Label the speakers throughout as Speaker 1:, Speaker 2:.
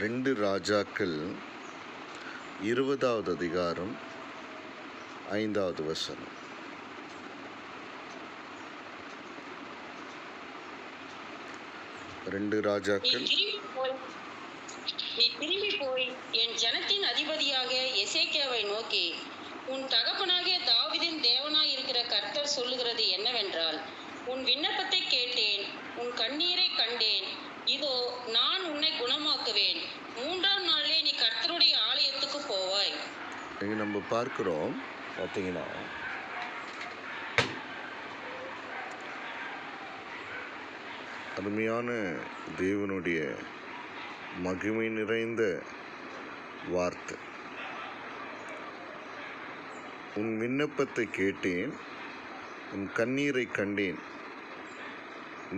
Speaker 1: 2 ராஜாக்கள் 20வது அதிகாரம் 5வது வசனம். ரெண்டு ராஜாக்கள்
Speaker 2: நீ திரும்பி போய் என் ஜனத்தின் அதிபதியாக எசேக்கியாவை நோக்கி, உன் தகப்பனாகிய தாவீதின் தேவனாய் இருக்கிற கர்த்தர் சொல்லுகிறது என்னவென்றால், உன் விண்ணப்பத்தை கேட்டேன், உன் கண்ணீரை கண்டேன். இதோ நான் உன்னை குணமாக்குவேன். 3ஆம் நாளிலே நீ கர்த்தருடைய ஆலயத்துக்கு போவாய்.
Speaker 1: இங்க நம்ம பார்க்கிறோம், பார்த்தீங்கன்னா அருமையான தேவனுடைய மகிமை நிறைந்த வார்த்தை. உன் விண்ணப்பத்தை கேட்டேன், உன் கண்ணீரை கண்டேன்,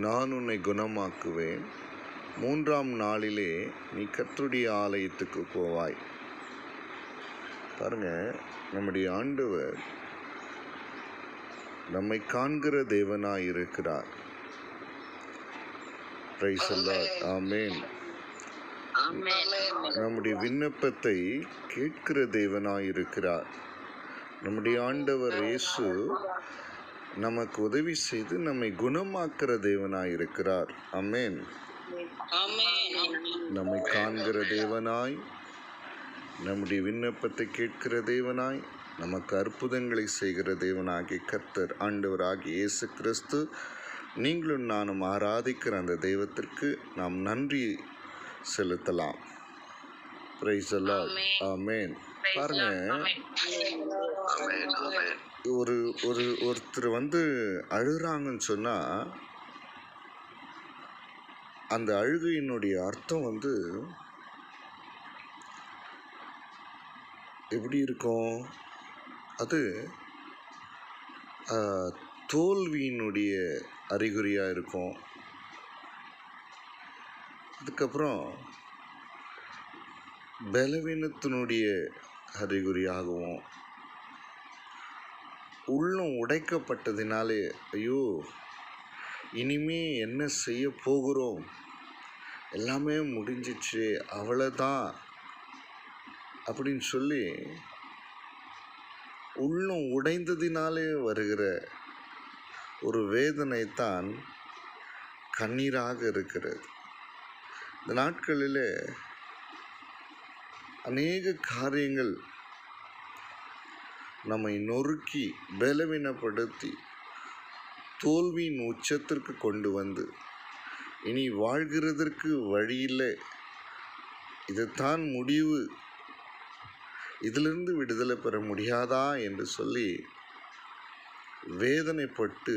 Speaker 1: நான் உன்னை குணமாக்குவேன். 3ஆம் நாளிலே நீ கர்த்தருடைய ஆலயத்துக்கு போவாய். பாருங்க, நம்முடைய ஆண்டவர் நம்மை காண்கிற தேவனாய் இருக்கிறார். Praise the Lord. ஆமென். நம்முடைய விண்ணப்பத்தை கேட்கிற தேவனாய் இருக்கிறார். நம்முடைய ஆண்டவர் இயேசு நமக்கு உதவி செய்து நம்மை குணமாக்குற தேவனாய் இருக்கிறார். ஆமென். நம்மை காண்கிற தேவனாய், நம்முடைய விண்ணப்பத்தை கேட்கிற தேவனாய், நமக்கு அற்புதங்களை செய்கிற தேவனாகிய கர்த்தர் ஆண்டவராகிய இயேசு கிறிஸ்து, நீங்களும் நானும் ஆராதிக்கிற அந்த தெய்வத்திற்கு நாம் நன்றி செலுத்தலாம். Praise the Lord. ஆமென். பாருங்க, ஒருத்தர் அழுறாங்கன்னு சொன்னா அந்த அழுகையினுடைய அர்த்தம் எப்படி இருக்கும்? அது தோல்வியினுடைய அறிகுறியாக இருக்கும். அதுக்கப்புறம் பலவீனத்தினுடைய அறிகுறியாகவும், உள்ளம் உடைக்கப்பட்டதினாலே ஐயோ இனிமே என்ன செய்ய போகிறோம், எல்லாமே முடிஞ்சிச்சு, அவ்வளோதான் அப்படின்னு சொல்லி உள்ளம் உடைந்ததினாலே வருகிற ஒரு வேதனை தான் கண்ணீராக இருக்கிறது. இந்த நாட்களில் அநேக காரியங்கள் நம்மை நொறுக்கி பலவீனப்படுத்தி தோல்வியின் உச்சத்திற்கு கொண்டு வந்து, இனி வாழ்கிறதற்கு வழியில்லை, இதுதான் முடிவு, இதிலிருந்து விடுதலை பெற முடியாதா என்று சொல்லி வேதனைப்பட்டு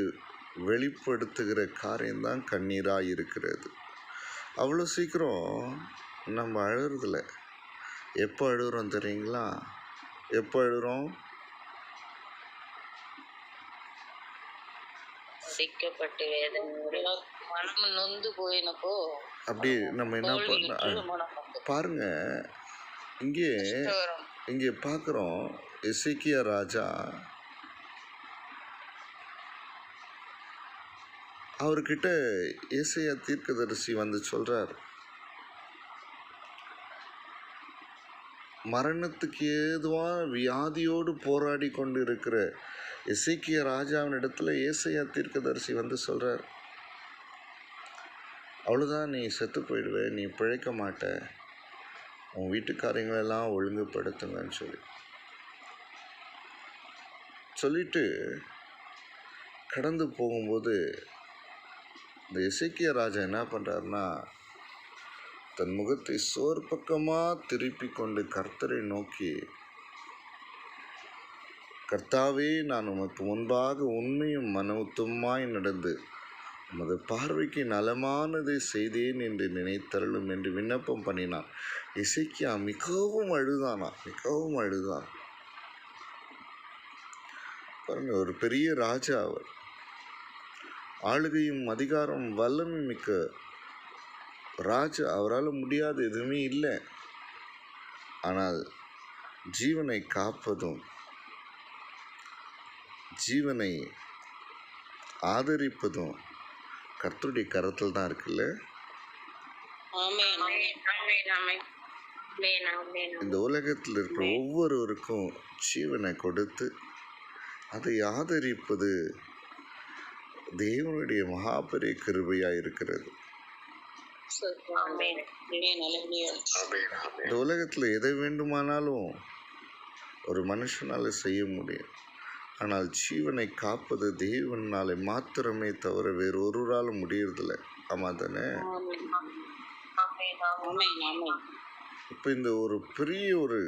Speaker 1: வெளிப்படுத்துகிற காரியம்தான் கண்ணீராக இருக்கிறது. அவ்வளோ சீக்கிரம் நம்ம அழுறதில்ல. எப்போ அழுகிறோம் தெரியுங்களா? எப்போ அழுகிறோம்?
Speaker 2: சிக்கப்பட்டு மனம் நொந்து போயினப்போ
Speaker 1: அப்படி நம்ம என்ன பண்ண பாருங்க. இங்கே பார்க்குறோம், எசேக்கியா ராஜா அவர்கிட்ட ஏசாயா தீர்க்கதரிசி சொல்றார், மரணத்துக்கு ஏதுவாக வியாதியோடு போராடி கொண்டு இருக்கிற எசேக்கியா ராஜாவின் இடத்துல ஏசாயா தீர்க்கதரிசி சொல்றார், அவ்வளோதான், நீ செத்து போயிடுவே, நீ பிழைக்க மாட்ட, உன் வீட்டுக்காரங்களெல்லாம் ஒழுங்குபடுத்துங்கன்னு சொல்லிட்டு கடந்து போகும்போது இந்த எசேக்கியா ராஜா என்ன பண்ணுறாருன்னா, தன் முகத்தை சோர்பக்கமாக திருப்பி கொண்டு கர்த்தரை நோக்கி, கர்த்தாவே, நான் உமக்கு முன்பாக உண்மையும் மன உத்தமமாய் நடந்து உமது பார்வைக்கு நலமானதை செய்தேன் என்று நினைத்தருளும் என்று விண்ணப்பம் பண்ணினான். எசேக்கியா மிகவும் அழுதான். பாருங்க, ஒரு பெரிய ராஜா, அவர் ஆளுகையும் அதிகாரம் வல்லமை மிக்க ராஜா, அவரால் முடியாத எதுவுமே இல்லை. ஆனால் ஜீவனை காப்பதும் ஜீவனை ஆதரிப்பதும் கர்த்தருடைய கரத்தில் தான் இருக்குல்ல.
Speaker 2: ஆமென்.
Speaker 1: இந்த உலகத்தில் இருக்கிற ஒவ்வொருவருக்கும் ஜீவனை கொடுத்து அதை ஆதரிப்பது தேவனுடைய மகாபெரிய கிருபையாக இருக்கிறது.
Speaker 2: ஆமென். அல்லேலூயா.
Speaker 1: இந்த உலகத்தில் எதை வேண்டுமானாலும் ஒரு மனுஷனால் செய்ய முடியும். ஆனால் ஜீவனை காப்பது தேவனாலே மாத்திரமே தவிர வேறு ஒருவராலும் முடியறதில்லை. ஆமாம் தானே?
Speaker 2: ஆமென். ஆமென்.
Speaker 1: இப்போ இந்த ஒரு பெரிய ஒரு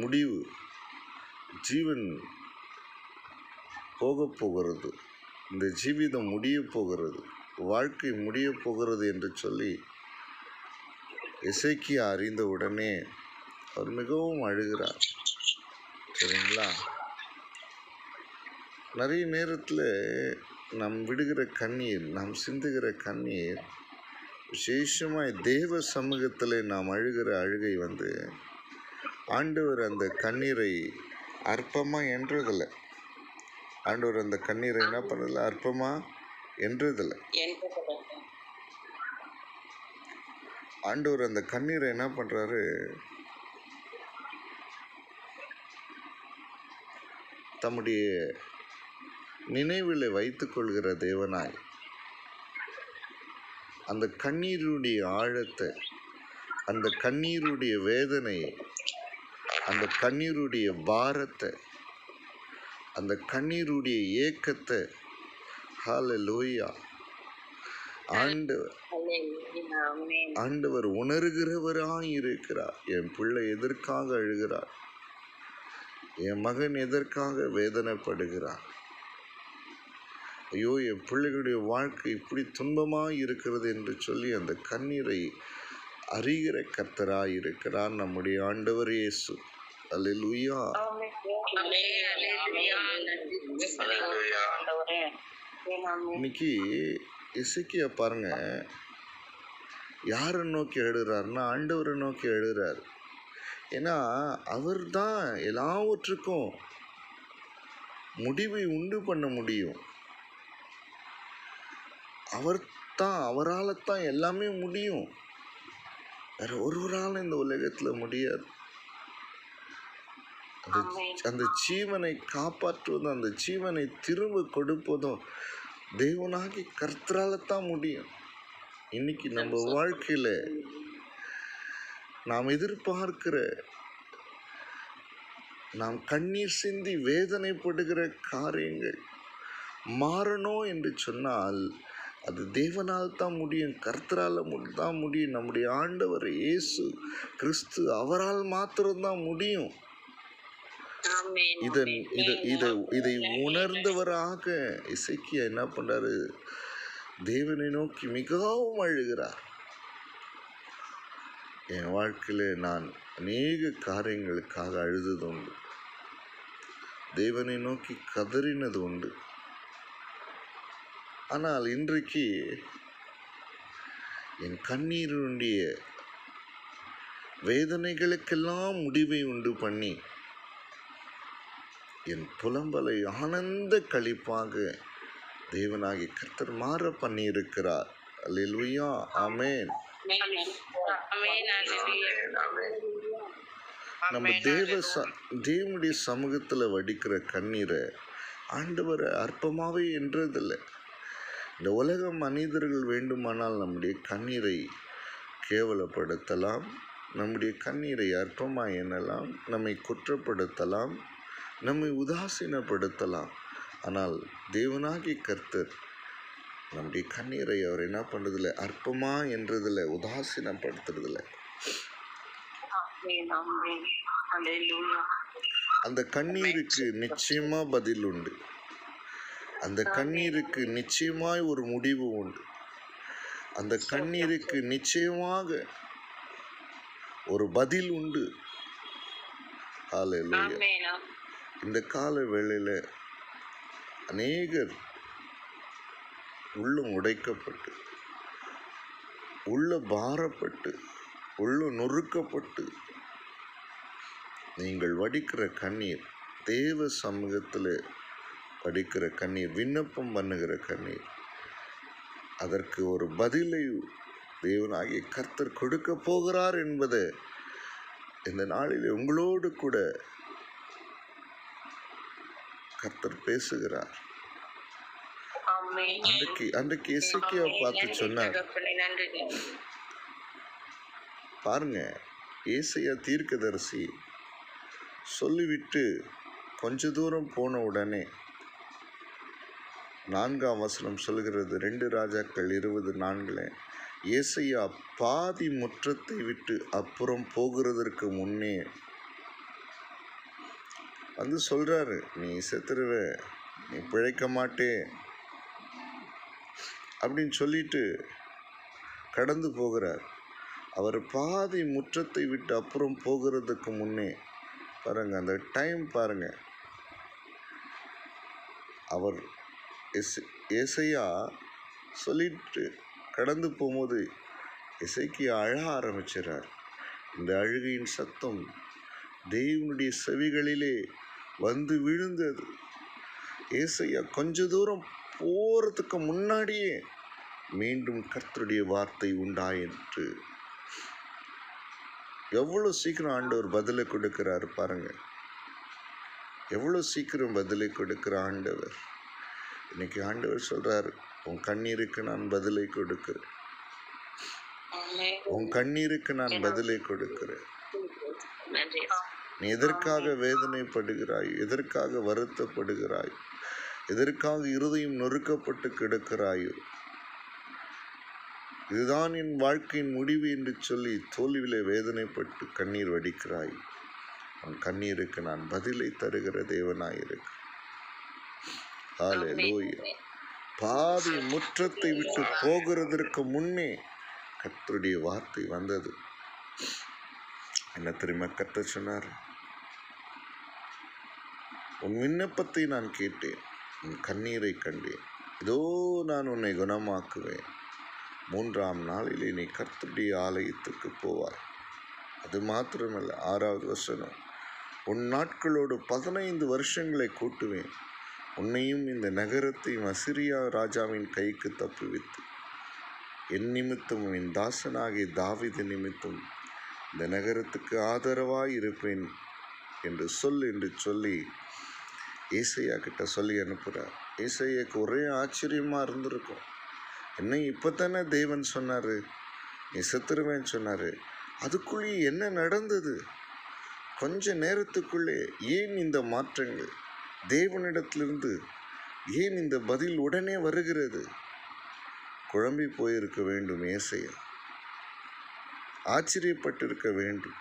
Speaker 1: முடிவு, ஜீவன் போக போகிறது, இந்த ஜீவிதம் முடிய போகிறது, வாழ்க்கை முடிய போகிறது என்று சொல்லி எசேக்கியா அறிந்த உடனே அவர் மிகவும் அழுகிறார். சரிங்களா? நிறைய நேரத்தில் நாம் விடுகிற கண்ணீர், நாம் சிந்துகிற கண்ணீர், விசேஷமாய் தேவ சமூகத்தில் நாம் அழுகிற அழுகை ஆண்டவர் அந்த கண்ணீரை அற்பமாக என்றதில்லை. ஆண்டவர் அந்த கண்ணீரை என்ன பண்ணதில்லை? அற்பமாக என்றதில்லை. ஆண்டவர் அந்த கண்ணீரை என்ன பண்ணுறாரு? தம்முடைய நினைவில் வைத்து கொள்கிற தேவனாய் அந்த கண்ணீருடைய ஆழத்தை, அந்த கண்ணீருடைய வேதனையை, அந்த கண்ணீருடைய பாரத்தை, அந்த கண்ணீருடைய ஏக்கத்தை ஹல்லேலூயா ஆண்டவர் உணர்கிறவராய் இருக்கிறார். என் பிள்ளை எதற்காக அழுகிறார்? என் மகன் எதற்காக வேதனைப்படுகிறார்? ஐயோ, என் பிள்ளைகளுடைய வாழ்க்கை இப்படி துன்பமாக இருக்கிறது என்று சொல்லி அந்த கண்ணீரை அறிகிற கர்த்தராய் இருக்கிறார் நம்முடைய ஆண்டவர் இயேசு. அல்லேலூயா. இன்னைக்கு எசேக்கியா பாருங்க, யாரை நோக்கி எழுதுறாருன்னா ஆண்டவரை நோக்கி எழுதுறாரு. ஏன்னா அவர் தான் எல்லாவற்றுக்கும் முடிவை உண்டு பண்ண முடியும். அவரால் தான் எல்லாமே முடியும். வேற ஒருவரால் இந்த உலகத்தில் முடியாது. அந்த ஜீவனை காப்பாற்றுவதும் அந்த ஜீவனை திரும்ப கொடுப்பதும் தேவனாகி கர்த்தரால தான் முடியும். இன்னைக்கு நம்ம வாழ்க்கையில நாம் எதிர்பார்க்கிற, நாம் கண்ணீர் சிந்தி வேதனைப்படுகிற காரியங்கள் மாறணும் என்று சொன்னால் அது தேவனால் தான் முடியும், கர்த்தரால் தான் முடியும். நம்முடைய ஆண்டவர் இயேசு கிறிஸ்து, அவரால் மாத்திரம்தான் முடியும். இதை உணர்ந்தவராக எசேக்கியா என்ன பண்றாரு? தேவனை நோக்கி மிகவும் அழுகிறார். என் வாழ்க்கையில நான் அநேக காரியங்களுக்காக அழுதது உண்டு, தேவனை நோக்கி கதறினது உண்டு. ஆனால் இன்றைக்கு என் கண்ணீருடைய வேதனைகளுக்கெல்லாம் முடிவை உண்டு பண்ணி என் புலம்பலை ஆனந்த களிப்பாக தேவனாகி கர்த்தர் மாற பண்ணி இருக்கிறார். அல்லேலூயா. ஆமென். நம்ம தேவனுடைய சமூகத்தில் வடிக்கிற கண்ணீரை ஆண்டவர் அற்பமாவே என்றதில்லை. இந்த உலக மனிதர்கள் வேண்டுமானால் நம்முடைய கண்ணீரை கேவலப்படுத்தலாம், நம்முடைய கண்ணீரை அற்பமாக எண்ணலாம், நம்மை குற்றப்படுத்தலாம், நம்மை உதாசீனப்படுத்தலாம். ஆனால் தேவனாகி கர்த்தர் நம்முடைய கண்ணீரை அவர் என்ன பண்ணுறதில்லை? அற்பமா என்றதில்லை, உதாசீனப்படுத்துறதில்லை. அந்த கண்ணீருக்கு நிச்சயமா பதில் உண்டு. அந்த கண்ணீருக்கு நிச்சயமாய் ஒரு முடிவு உண்டு. அந்த கண்ணீருக்கு நிச்சயமாக ஒரு பதில் உண்டு. ஹல்லேலூயா. இந்த கால வேளையில அநேகர் உள்ளம் உடைக்கப்பட்டு, உள்ள பாரப்பட்டு, உள்ள நொறுக்கப்பட்டு நீங்கள் வடிக்கிற கண்ணீர், தேவ சமூகத்தில் வடிக்கிற கண்ணீர், விண்ணப்பம் பண்ணுகிற கண்ணீர், அதற்கு ஒரு பதிலை தேவனாகிய கர்த்தர் கொடுக்க போகிறார் என்பது இந்த நாளில் உங்களோடு கூட கர்த்தர் பேசுகிறார். அன்றைக்கு எசேக்கியாவை பார்த்து சொன்னார், பாருங்க, ஏசாயா தீர்க்கதரிசி சொல்லிவிட்டு கொஞ்ச தூரம் போன உடனே 4ஆம் வசனம் சொல்கிறது, 2 ராஜாக்கள் 20:4, ஏசாயா பாதி முற்றத்தை விட்டு அப்புறம் போகிறதற்கு முன்னே வந்து சொல்றாரு, நீ செத்துருவ, நீ பிழைக்க மாட்டே அப்படின்னு சொல்லிட்டு கடந்து போகிறார். அவர் பாதி முற்றத்தை விட்டு அப்புறம் போகிறதுக்கு முன்னே பாருங்க, அந்த டைம் பாருங்க, அவர் ஏசாயா சொல்லிட்டு கடந்து போகும்போது எசேக்கியா அழ ஆரம்பிச்சிறார். இந்த அழுகையின் சத்தம் தேவனுடைய செவிகளிலே வந்து விழுந்தது. ஏசாயா கொஞ்ச தூரம் போறதுக்கு முன்னாடியே மீண்டும் கர்த்தருடைய வார்த்தை உண்டாயிற்று. எவ்வளோ சீக்கிரம் ஆண்டவர் பதிலை கொடுக்கிறார் பாருங்க, எவ்வளோ சீக்கிரம் பதிலை கொடுக்கிற ஆண்டவர். இன்னைக்கு ஆண்டவர் சொல்றாரு, உன் கண்ணீருக்கு நான் பதிலை கொடுக்கிறேன், உன் கண்ணீருக்கு நான் பதிலை கொடுக்கிறேன். நீ எதற்காக வேதனைப்படுகிறாய், எதற்காக வருத்தப்படுகிறாய், எதற்காக இருதயம் நொறுக்கப்பட்டு கிடக்கிறாயோ, இதுதான் என் வாழ்க்கையின் முடிவு என்று சொல்லி தோல்வியிலே வேதனைப்பட்டு கண்ணீர் வடிக்கிறாய், உன் கண்ணீருக்கு நான் பதிலை தருகிற தேவனாயிருக்கு. ஹல்லேலூயா. பாதி முற்றத்தை விட்டு போகிறதற்கு முன்னே கர்த்தருடைய வார்த்தை வந்தது. என்ன தெரியுமா கர்த்தர் சொன்னார்? உன் விண்ணப்பத்தை நான் கேட்டேன், உன் கண்ணீரை கண்டேன், இதோ நான் உன்னை குணமாக்குவேன், 3ஆம் நாளிலே நீ கர்த்தருடைய ஆலயத்துக்கு போவாய். அது மாத்திரமல்ல, 6வது வசனம், உன் நாட்களோடு 15 வருஷங்களை கூட்டுவேன், உன்னையும் இந்த நகரத்தையும் அசிரியா ராஜாவின் கைக்கு தப்புவித்து என் நிமித்தமும் என் தாசனாகிய தாவீது நிமித்தம் இந்த நகரத்துக்கு ஆதரவாய் இருப்பேன் என்று சொல்லி ஏசாயா கிட்ட சொல்லி அனுப்புகிறார். ஏசாயாக்கு ஒரே ஆச்சரியமா இருந்திருக்கும். என்ன இப்போ தானே தேவன் சொன்னார், நீ செத்துருவேன்னு சொன்னார், அதுக்குள்ளேயே என்ன நடந்தது? கொஞ்ச நேரத்துக்குள்ளே ஏன் இந்த மாற்றங்கள்? தேவனிடத்திலிருந்து ஏன் இந்த பதில் உடனே வருகிறது? குழம்பி போயிருக்க வேண்டும் ஏசாயா, ஆச்சரியப்பட்டிருக்க வேண்டும்.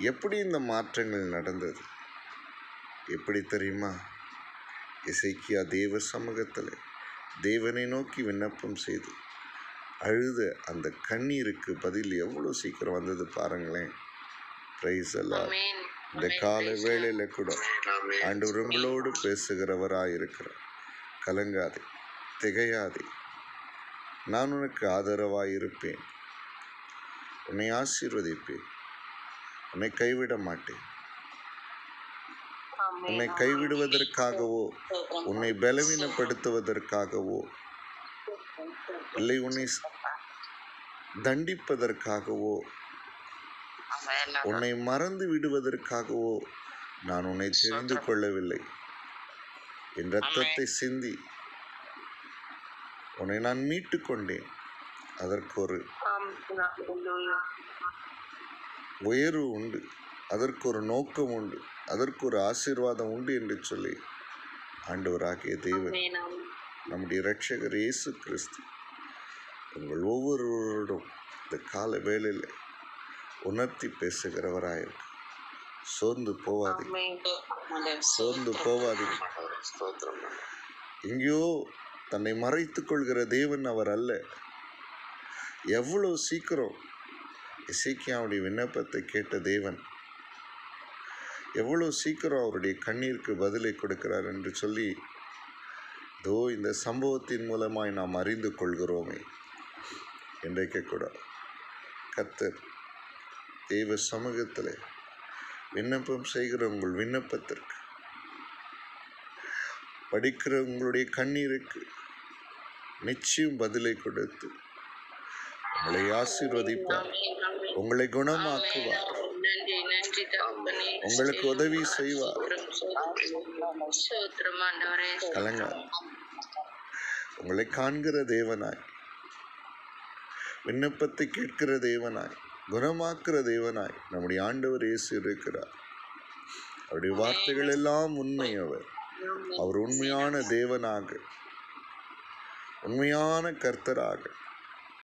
Speaker 1: எப்படி இந்த மாற்றங்கள் நடந்தது? எப்படி தெரியுமா? எசேக்கியா தேவ சமூகத்தில் தேவனை நோக்கி விண்ணப்பம் செய்து அழுத அந்த கண்ணீருக்கு பதில் எவ்வளோ சீக்கிரம் வந்தது பாருங்களேன். பிரைஸ் எல்லாம். இந்த கால வேளையில கூட ஆண்டவர் உங்களோடு பேசுகிறவராயிருக்கிறார். கலங்காதே, திகையாதே, நான் உனக்கு ஆதரவாயிருப்பேன், உன்னை ஆசீர்வதிப்பேன், உன்னை கைவிட மாட்டேன். உன்னை கைவிடுவதற்காகவோ உன்னை பலவீனப்படுத்துவதற்காகவோ இல்லை உன்னை தண்டிப்பதற்காகவோ உன்னை மறந்து விடுவதற்காகவோ நான் உன்னை தெரிந்து கொள்ளவில்லை. என் இரத்தத்தை சிந்தி உன்னை நான் மீட்டு கொண்டேன். அதற்கு ஒரு உயர்வு உண்டு, அதற்கு ஒரு நோக்கம் உண்டு, அதற்கு ஒரு ஆசீர்வாதம் உண்டு என்று சொல்லி ஆண்டவராகிய தேவன் நம்முடைய இரட்சகர் இயேசு கிறிஸ்து உங்கள் ஒவ்வொருவரோடும் இந்த கால வேளையில் உணர்த்தி பேசுகிறவராயிருக்கு. சோர்ந்து போவாதீங்க, சோர்ந்து போவாதீங்க. எங்கேயோ தன்னை மறைத்துக் கொள்கிற தேவன் அவர் அல்ல. எவ்வளோ சீக்கிரம் எசேக்கியாவுடைய விண்ணப்பத்தை கேட்ட தேவன் எவ்வளோ சீக்கிரம் அவருடைய கண்ணீருக்கு பதிலை கொடுக்கிறார் என்று சொல்லி இதோ இந்த சம்பவத்தின் மூலமாய் நாம் அறிந்து கொள்கிறோமே. இன்றைக்கு கூட கர்த்தர் தேவ சமூகத்தில் விண்ணப்பம் செய்கிற உங்கள் விண்ணப்பத்திற்கு, படிக்கிற உங்களுடைய கண்ணீருக்கு நிச்சயம் பதிலை கொடுத்து உங்களை ஆசீர்வதிப்பார், உங்களை குணமாக்குவார்,
Speaker 2: நன்றி நன்றி தகப்பனே.
Speaker 1: உங்களுக்கு உதவி செய்வார்.
Speaker 2: ஸ்தோத்திரம் ஆண்டவரே.
Speaker 1: கலங்க உங்களை காண்கிற தேவனாய், விண்ணப்பத்தை கேட்கிற தேவனாய், குணமாக்குற தேவனாய் நம்முடைய ஆண்டவர் இயேசு இருக்கிறார். அவருடைய வார்த்தைகள் எல்லாம் உண்மை. அவர் உண்மையான தேவனாக, உண்மையான கர்த்தராக